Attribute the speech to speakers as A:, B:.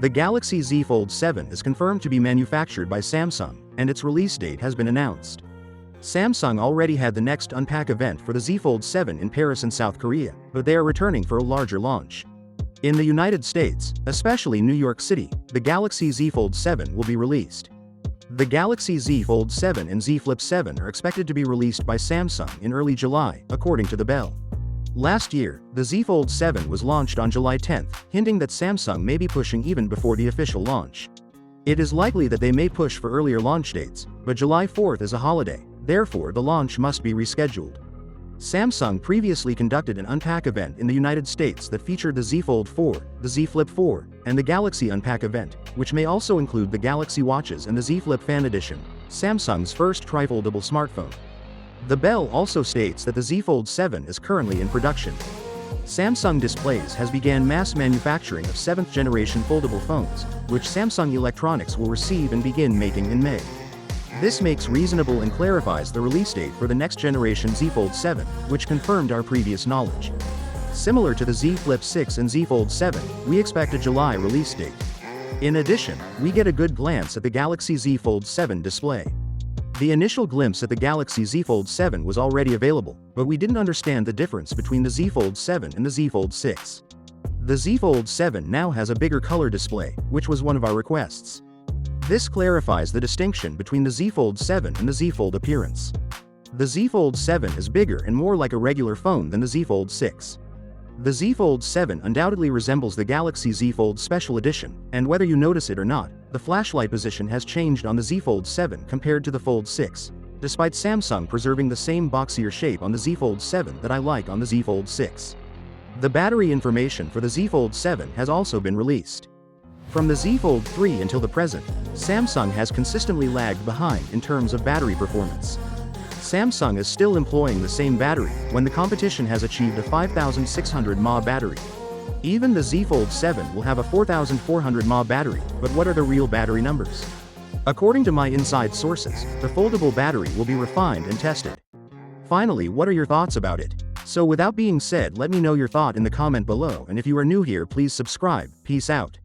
A: The Galaxy Z Fold 7 is confirmed to be manufactured by Samsung, and its release date has been announced. Samsung already had the next Unpack event for the Z Fold 7 in Paris and South Korea, but they are returning for a larger launch. In the United States, especially New York City, the Galaxy Z Fold 7 will be released. The Galaxy Z Fold 7 and Z Flip 7 are expected to be released by Samsung in early July, according to The Bell. Last year, the Z Fold 7 was launched on July 10, hinting that Samsung may be pushing even before the official launch. It is likely that they may push for earlier launch dates, but July 4 is a holiday, therefore the launch must be rescheduled. Samsung previously conducted an Unpack event in the United States that featured the Z Fold 4, the Z Flip 4, and the Galaxy Unpack event, which may also include the Galaxy Watches and the Z Flip Fan Edition, Samsung's first tri-foldable smartphone. The Bell also states that the Z Fold 7 is currently in production. Samsung Displays has began mass manufacturing of 7th generation foldable phones, which Samsung Electronics will receive and begin making in May. This makes reasonable and clarifies the release date for the next generation Z Fold 7, which confirmed our previous knowledge. Similar to the Z Flip 6 and Z Fold 7, we expect a July release date. In addition, we get a good glance at the Galaxy Z Fold 7 display. The initial glimpse at the Galaxy Z Fold 7 was already available, but we didn't understand the difference between the Z Fold 7 and the Z Fold 6. The Z Fold 7 now has a bigger color display, which was one of our requests. This clarifies the distinction between the Z Fold 7 and the Z Fold appearance. The Z Fold 7 is bigger and more like a regular phone than the Z Fold 6. The Z Fold 7 undoubtedly resembles the Galaxy Z Fold Special Edition, and whether you notice it or not, the flashlight position has changed on the Z Fold 7 compared to the Fold 6, despite Samsung preserving the same boxier shape on the Z Fold 7 that I like on the Z Fold 6. The battery information for the Z Fold 7 has also been released. From the Z Fold 3 until the present, Samsung has consistently lagged behind in terms of battery performance. Samsung is still employing the same battery when the competition has achieved a 5600 mAh battery. Even the Z Fold 7 will have a 4400 mAh battery, but what are the real battery numbers? According to my inside sources, the foldable battery will be refined and tested. Finally, what are your thoughts about it? So without being said, let me know your thought in the comment below, and if you are new here, please subscribe. Peace out.